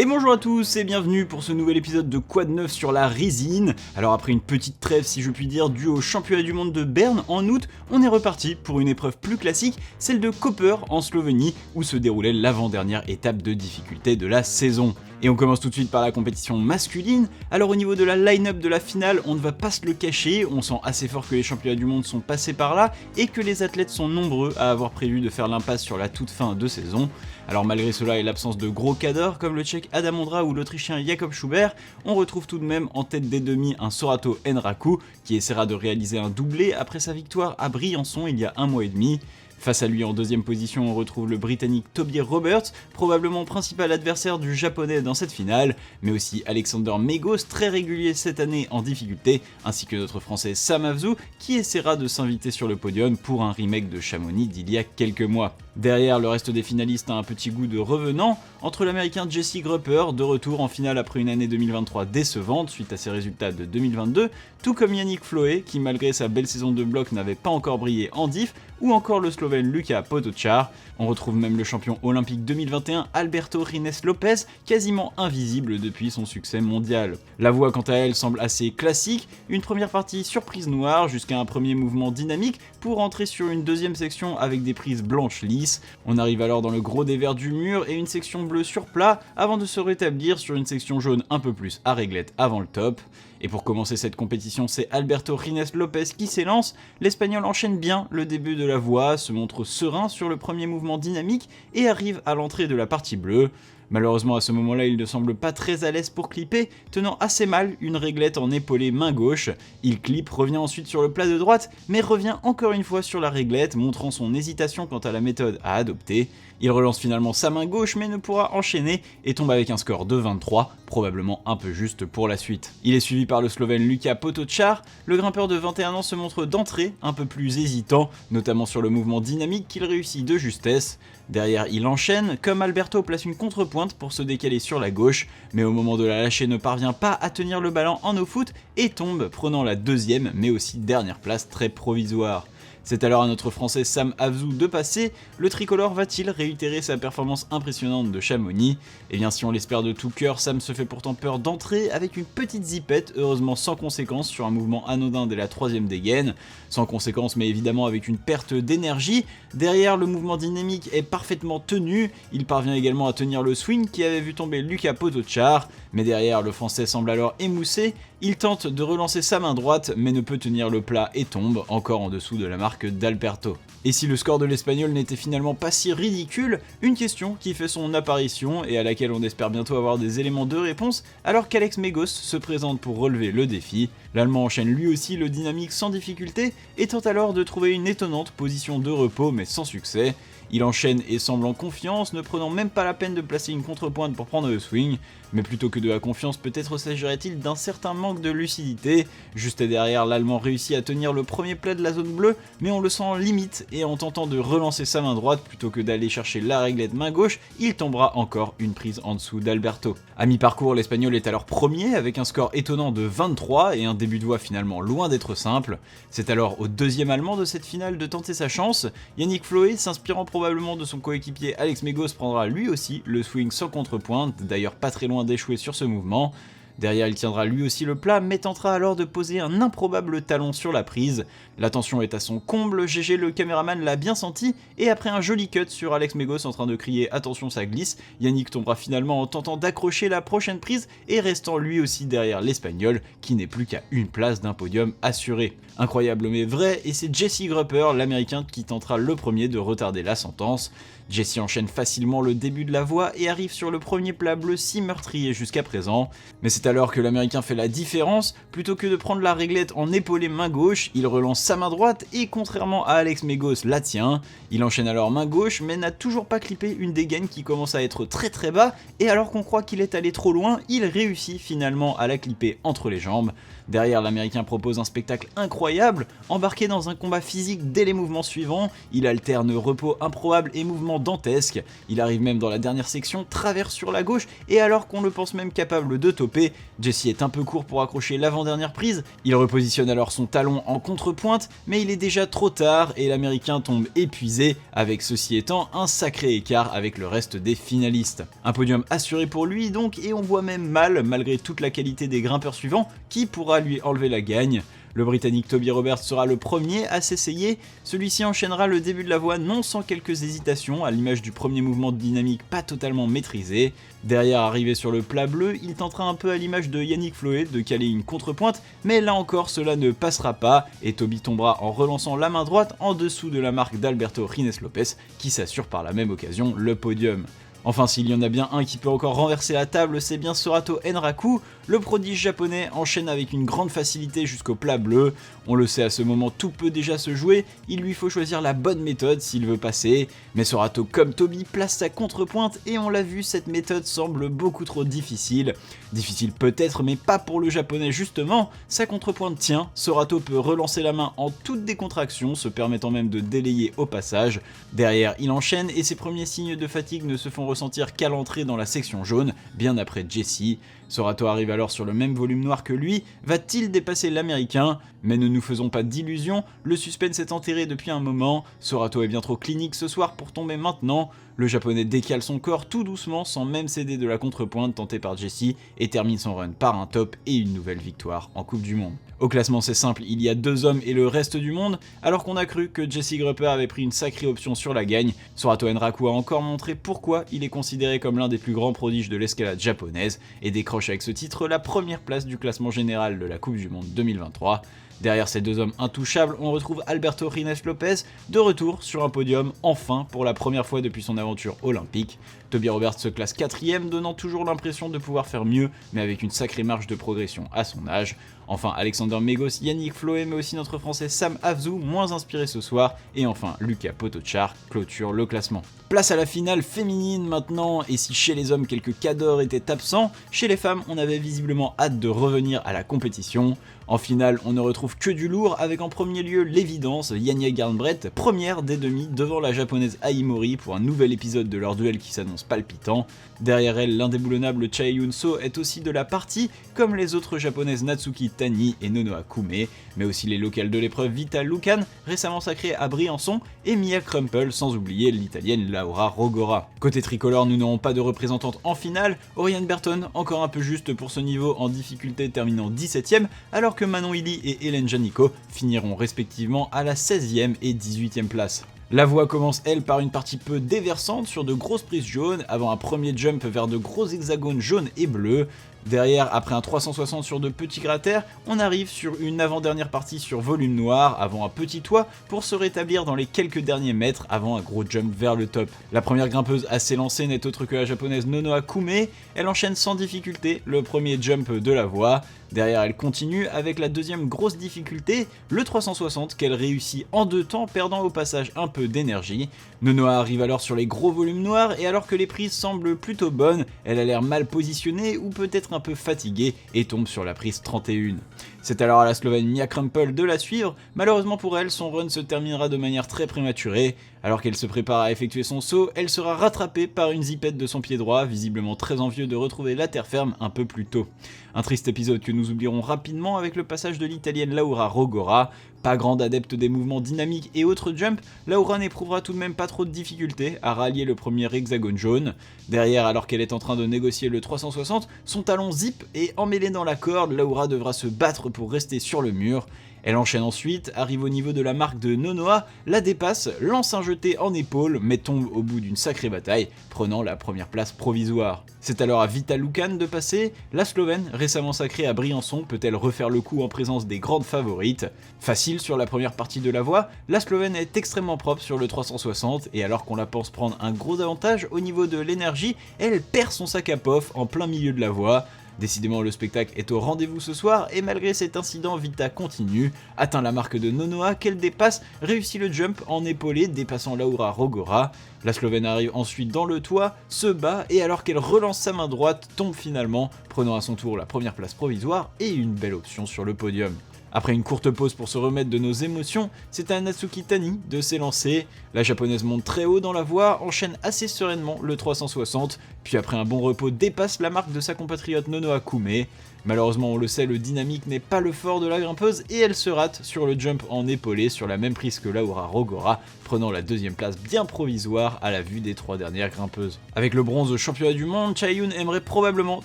Et bonjour à tous et bienvenue pour ce nouvel épisode de Quoi de neuf sur la résine. Alors après une petite trêve si je puis dire due au championnat du monde de Berne en août, on est reparti pour une épreuve plus classique, celle de Koper en Slovénie où se déroulait l'avant-dernière étape de difficulté de la saison. Et on commence tout de suite par la compétition masculine. Alors au niveau de la line-up de la finale, on ne va pas se le cacher, on sent assez fort que les championnats du monde sont passés par là et que les athlètes sont nombreux à avoir prévu de faire l'impasse sur la toute fin de saison. Alors malgré cela et l'absence de gros cadors comme le tchèque Adam Ondra ou l'autrichien Jakob Schubert, on retrouve tout de même en tête des demi un Sorato Enraku qui essaiera de réaliser un doublé après sa victoire à Briançon il y a un mois et demi. Face à lui en deuxième position on retrouve le britannique Toby Roberts, probablement principal adversaire du japonais dans cette finale, mais aussi Alexander Megos, très régulier cette année en difficulté, ainsi que notre français Sam Afzou qui essaiera de s'inviter sur le podium pour un remake de Chamonix d'il y a quelques mois. Derrière, le reste des finalistes a un petit goût de revenant, entre l'américain Jesse Grupper, de retour en finale après une année 2023 décevante suite à ses résultats de 2022, tout comme Yannick Floé qui malgré sa belle saison de bloc n'avait pas encore brillé en diff, ou encore le Slovène Luka Potočar. On retrouve même le champion olympique 2021 Alberto Rines Lopez, quasiment invisible depuis son succès mondial. La voie quant à elle semble assez classique, une première partie surprise noire jusqu'à un premier mouvement dynamique pour entrer sur une deuxième section avec des prises blanches lisses. On arrive alors dans le gros dévers du mur et une section bleue sur plat avant de se rétablir sur une section jaune un peu plus à réglette avant le top. Et pour commencer cette compétition, c'est Alberto Rines Lopez qui s'élance. L'Espagnol enchaîne bien le début de la voie, se montre serein sur le premier mouvement dynamique et arrive à l'entrée de la partie bleue. Malheureusement à ce moment-là il ne semble pas très à l'aise pour clipper, tenant assez mal une réglette en épaulé main gauche. Il clip, revient ensuite sur le plat de droite, mais revient encore une fois sur la réglette, montrant son hésitation quant à la méthode à adopter. Il relance finalement sa main gauche mais ne pourra enchaîner et tombe avec un score de 23, probablement un peu juste pour la suite. Il est suivi par le Slovène Luka Potočar, le grimpeur de 21 ans se montre d'entrée un peu plus hésitant, notamment sur le mouvement dynamique qu'il réussit de justesse. Derrière il enchaîne, comme Alberto place une contrepointe pour se décaler sur la gauche, mais au moment de la lâcher ne parvient pas à tenir le ballon en no-foot et tombe, prenant la deuxième mais aussi dernière place très provisoire. C'est alors à notre français Sam Afzou de passer, le tricolore va-t-il réitérer sa performance impressionnante de Chamonix? Et bien si on l'espère de tout cœur, Sam se fait pourtant peur d'entrer avec une petite zipette, heureusement sans conséquence sur un mouvement anodin dès la troisième dégaine, sans conséquence mais évidemment avec une perte d'énergie. Derrière le mouvement dynamique est parfaitement tenu, il parvient également à tenir le swing qui avait vu tomber Luka Potočar, mais derrière le français semble alors émoussé, il tente de relancer sa main droite mais ne peut tenir le plat et tombe, encore en dessous de la marque d'Alberto. Et si le score de l'Espagnol n'était finalement pas si ridicule, une question qui fait son apparition et à laquelle on espère bientôt avoir des éléments de réponse alors qu'Alex Megos se présente pour relever le défi. L'Allemand enchaîne lui aussi le dynamique sans difficulté et tente alors de trouver une étonnante position de repos mais sans succès. Il enchaîne et semble en confiance, ne prenant même pas la peine de placer une contrepointe pour prendre le swing, mais plutôt que de la confiance, peut-être s'agirait-il d'un certain manque de lucidité. Juste derrière, l'Allemand réussit à tenir le premier plat de la zone bleue, mais on le sent limite, et en tentant de relancer sa main droite plutôt que d'aller chercher la réglette main gauche, il tombera encore une prise en dessous d'Alberto. À mi-parcours, l'Espagnol est alors premier avec un score étonnant de 23 et un début de voie finalement loin d'être simple. C'est alors au deuxième Allemand de cette finale de tenter sa chance. Yannick Floé, s'inspirant probablement de son coéquipier Alex Megos, prendra lui aussi le swing sans contrepointe, d'ailleurs pas très loin d'échouer sur ce mouvement. Derrière il tiendra lui aussi le plat mais tentera alors de poser un improbable talon sur la prise. La tension est à son comble, GG le caméraman l'a bien senti et après un joli cut sur Alex Megos en train de crier attention ça glisse, Yannick tombera finalement en tentant d'accrocher la prochaine prise et restant lui aussi derrière l'Espagnol qui n'est plus qu'à une place d'un podium assuré. Incroyable mais vrai, et c'est Jesse Grupper, l'américain qui tentera le premier de retarder la sentence. Jesse enchaîne facilement le début de la voie et arrive sur le premier plat bleu si meurtrier jusqu'à présent. Mais c'est alors que l'américain fait la différence, plutôt que de prendre la réglette en épaulé main gauche, il relance sa main droite et contrairement à Alex Megos la tient. Il enchaîne alors main gauche mais n'a toujours pas clippé une dégaine qui commence à être très bas et alors qu'on croit qu'il est allé trop loin, il réussit finalement à la clipper entre les jambes. Derrière, l'américain propose un spectacle incroyable, embarqué dans un combat physique dès les mouvements suivants, il alterne repos improbable et mouvements dantesque. Il arrive même dans la dernière section, traverse sur la gauche, et alors qu'on le pense même capable de topper, Jesse est un peu court pour accrocher l'avant-dernière prise. Il repositionne alors son talon en contre-pointe, mais il est déjà trop tard et l'américain tombe épuisé, avec ceci étant un sacré écart avec le reste des finalistes. Un podium assuré pour lui donc, et on voit même mal, malgré toute la qualité des grimpeurs suivants, qui pourra lui enlever la gagne. Le Britannique Toby Roberts sera le premier à s'essayer, celui-ci enchaînera le début de la voie non sans quelques hésitations, à l'image du premier mouvement de dynamique pas totalement maîtrisé. Derrière, arrivé sur le plat bleu, il tentera un peu à l'image de Yannick Floé de caler une contre-pointe, mais là encore cela ne passera pas, et Toby tombera en relançant la main droite en dessous de la marque d'Alberto Rines Lopez, qui s'assure par la même occasion le podium. Enfin, s'il y en a bien un qui peut encore renverser la table, c'est bien Sorato Enraku. Le prodige japonais enchaîne avec une grande facilité jusqu'au plat bleu. On le sait, à ce moment, tout peut déjà se jouer, il lui faut choisir la bonne méthode s'il veut passer. Mais Sorato, comme Toby, place sa contre-pointe et on l'a vu, cette méthode semble beaucoup trop difficile. Difficile peut-être, mais pas pour le japonais justement. Sa contre-pointe tient, Sorato peut relancer la main en toute décontraction, se permettant même de délayer au passage. Derrière, il enchaîne et ses premiers signes de fatigue ne se font ressentir qu'à l'entrée dans la section jaune, bien après Jesse. Sorato arrive alors sur le même volume noir que lui, va-t-il dépasser l'américain? Mais ne nous faisons pas d'illusions, le suspense est enterré depuis un moment, Sorato est bien trop clinique ce soir pour tomber maintenant. Le japonais décale son corps tout doucement sans même céder de la contre-pointe tentée par Jesse et termine son run par un top et une nouvelle victoire en Coupe du Monde. Au classement c'est simple, il y a 2 hommes et le reste du monde, alors qu'on a cru que Jesse Grupper avait pris une sacrée option sur la gagne. Sorato Enraku a encore montré pourquoi il est considéré comme l'un des plus grands prodiges de l'escalade japonaise et décroche avec ce titre la première place du classement général de la Coupe du Monde 2023. Derrière ces 2 hommes intouchables, on retrouve Alberto Rines Lopez, de retour sur un podium, enfin pour la première fois depuis son aventure olympique. Toby Roberts se classe 4ème, donnant toujours l'impression de pouvoir faire mieux, mais avec une sacrée marge de progression à son âge. Enfin Alexander Megos, Yannick Floé, mais aussi notre français Sam Hafzou, moins inspiré ce soir. Et enfin Luca Potočar clôture le classement. Place à la finale féminine maintenant, et si chez les hommes quelques cadors étaient absents, chez les femmes on avait visiblement hâte de revenir à la compétition. En finale, on ne retrouve que du lourd, avec en premier lieu l'évidence, Yanya Garnbrett, première des demi devant la japonaise Ai Mori pour un nouvel épisode de leur duel qui s'annonce palpitant. Derrière elle, l'indéboulonnable Chae Yun-so est aussi de la partie, comme les autres japonaises Natsuki Tani et Nonoa Kume, mais aussi les locales de l'épreuve Vita Lucan, récemment sacrée à Briançon, et Mia Crumple, sans oublier l'italienne Laura Rogora. Côté tricolore, nous n'aurons pas de représentante en finale, Oriane Berton, encore un peu juste pour ce niveau en difficulté terminant 17ème, alors que Manon Hilly et Hélène Janico finiront respectivement à la 16ème et 18ème place. La voie commence elle par une partie peu déversante sur de grosses prises jaunes, avant un premier jump vers de gros hexagones jaunes et bleus. Derrière, après un 360 sur de petits cratères, on arrive sur une avant-dernière partie sur volume noir, avant un petit toit, pour se rétablir dans les quelques derniers mètres avant un gros jump vers le top. La première grimpeuse à s'élancer n'est autre que la japonaise Nonoa Kume, elle enchaîne sans difficulté le premier jump de la voie. Derrière, elle continue avec la deuxième grosse difficulté, le 360 qu'elle réussit en 2 temps, perdant au passage un peu d'énergie. Nonoa arrive alors sur les gros volumes noirs et alors que les prises semblent plutôt bonnes, elle a l'air mal positionnée ou peut-être un peu fatiguée et tombe sur la prise 31. C'est alors à la Slovène Mia Crumple de la suivre, malheureusement pour elle, son run se terminera de manière très prématurée. Alors qu'elle se prépare à effectuer son saut, elle sera rattrapée par une zipette de son pied droit, visiblement très envieux de retrouver la terre ferme un peu plus tôt. Un triste épisode que nous oublierons rapidement avec le passage de l'italienne Laura Rogora. Pas grande adepte des mouvements dynamiques et autres jumps, Laura n'éprouvera tout de même pas trop de difficultés à rallier le premier hexagone jaune. Derrière, alors qu'elle est en train de négocier le 360, son talon zip et emmêlé dans la corde, Laura devra se battre pour rester sur le mur. Elle enchaîne ensuite, arrive au niveau de la marque de Nonoa, la dépasse, lance un jeté en épaule, mais tombe au bout d'une sacrée bataille, prenant la première place provisoire. C'est alors à Vita Lucan de passer, la Slovène, récemment sacrée à Briançon, peut-elle refaire le coup en présence des grandes favorites? Facile sur la première partie de la voie, la Slovène est extrêmement propre sur le 360, et alors qu'on la pense prendre un gros avantage au niveau de l'énergie, elle perd son sac à pof en plein milieu de la voie. Décidément le spectacle est au rendez-vous ce soir et malgré cet incident Vita continue, atteint la marque de Nonoa qu'elle dépasse, réussit le jump en épaulé dépassant Laura Rogora. La Slovène arrive ensuite dans le toit, se bat et alors qu'elle relance sa main droite tombe finalement, prenant à son tour la première place provisoire et une belle option sur le podium. Après une courte pause pour se remettre de nos émotions, c'est à Natsuki Tani de s'élancer. La japonaise monte très haut dans la voie, enchaîne assez sereinement le 360, puis après un bon repos dépasse la marque de sa compatriote Nono Akume. Malheureusement on le sait, le dynamique n'est pas le fort de la grimpeuse et elle se rate sur le jump en épaulé sur la même prise que Laura Rogora, prenant la deuxième place bien provisoire à la vue des 3 dernières grimpeuses. Avec le bronze au championnat du monde, Chae-yoon aimerait probablement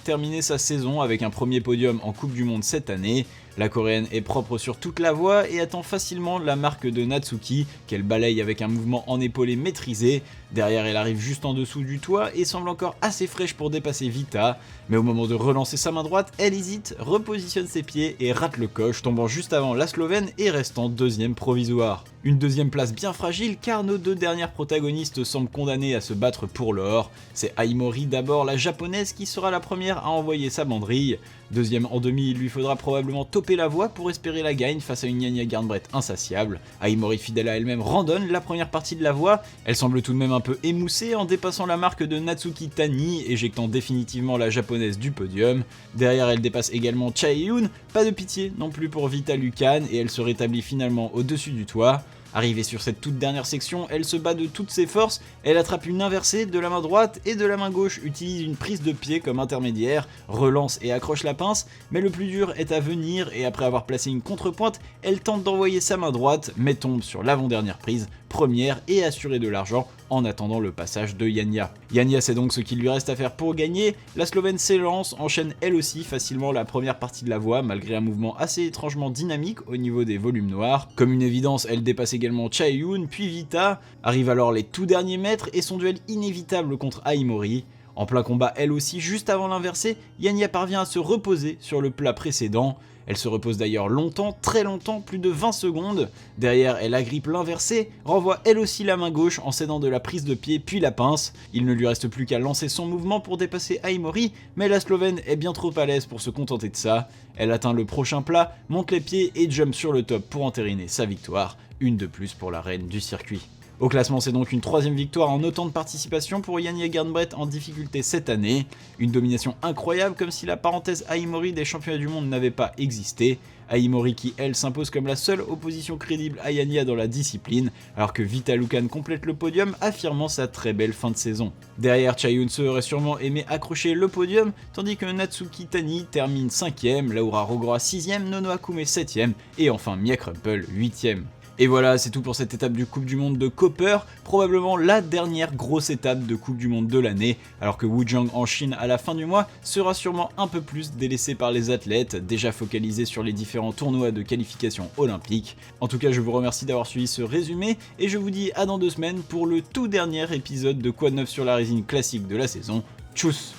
terminer sa saison avec un premier podium en Coupe du Monde cette année. La coréenne est propre sur toute la voie et attend facilement la marque de Natsuki, qu'elle balaye avec un mouvement en épaulé maîtrisé. Derrière, elle arrive juste en dessous du toit et semble encore assez fraîche pour dépasser Vita, mais au moment de relancer sa main droite, elle hésite, repositionne ses pieds et rate le coche, tombant juste avant la Slovène et restant deuxième provisoire. Une deuxième place bien fragile car nos 2 dernières protagonistes semblent condamnées à se battre pour l'or. C'est Aimori d'abord, la japonaise, qui sera la première à envoyer sa banderille. Deuxième en demi, il lui faudra probablement toper la voie pour espérer la gagne face à une Yanya Garnbrett insatiable. Aimori, fidèle à elle-même, randonne la première partie de la voie. Elle semble tout de même un peu émoussée en dépassant la marque de Natsuki Tani, éjectant définitivement la japonaise du podium. Derrière, elle dépasse également Chae-yoon, pas de pitié non plus pour Vita Lucan, et elle se rétablit finalement au-dessus du toit. Arrivée sur cette toute dernière section, elle se bat de toutes ses forces, elle attrape une inversée de la main droite et de la main gauche, utilise une prise de pied comme intermédiaire, relance et accroche la pince, mais le plus dur est à venir et après avoir placé une contrepointe, elle tente d'envoyer sa main droite, mais tombe sur l'avant-dernière prise, première et assurée de l'argent en attendant le passage de Yanya. Yanya sait donc ce qu'il lui reste à faire pour gagner, la Slovène s'élance, enchaîne elle aussi facilement la première partie de la voie malgré un mouvement assez étrangement dynamique au niveau des volumes noirs. Comme une évidence, elle dépasse également Chae-yoon, puis Vita, arrive alors les tout derniers mètres et son duel inévitable contre Aimori. En plein combat elle aussi, juste avant l'inversé, Yanya parvient à se reposer sur le plat précédent. Elle se repose d'ailleurs longtemps, très longtemps, plus de 20 secondes. Derrière, elle agrippe l'inversé, renvoie elle aussi la main gauche en cédant de la prise de pied puis la pince. Il ne lui reste plus qu'à lancer son mouvement pour dépasser Aimori, mais la Slovène est bien trop à l'aise pour se contenter de ça. Elle atteint le prochain plat, monte les pieds et jump sur le top pour entériner sa victoire. Une de plus pour la reine du circuit. Au classement, c'est donc une 3e victoire en autant de participation pour Yanya Garnbrett en difficulté cette année. Une domination incroyable, comme si la parenthèse Aimori des championnats du monde n'avait pas existé. Aimori qui, elle, s'impose comme la seule opposition crédible à Yanya dans la discipline, alors que Vita Lucan complète le podium, affirmant sa très belle fin de saison. Derrière, Chae-yoon aurait sûrement aimé accrocher le podium, tandis que Natsuki Tani termine 5ème, Laura Rogora 6ème, Nono Akume 7ème, et enfin Mia Crumple 8ème. Et voilà, c'est tout pour cette étape du Coupe du Monde de Copper, probablement la dernière grosse étape de Coupe du Monde de l'année, alors que Wujiang en Chine à la fin du mois sera sûrement un peu plus délaissé par les athlètes, déjà focalisés sur les différents tournois de qualification olympique. En tout cas, je vous remercie d'avoir suivi ce résumé, et je vous dis à dans 2 semaines pour le tout dernier épisode de Quad 9 sur la résine classique de la saison. Tchuss!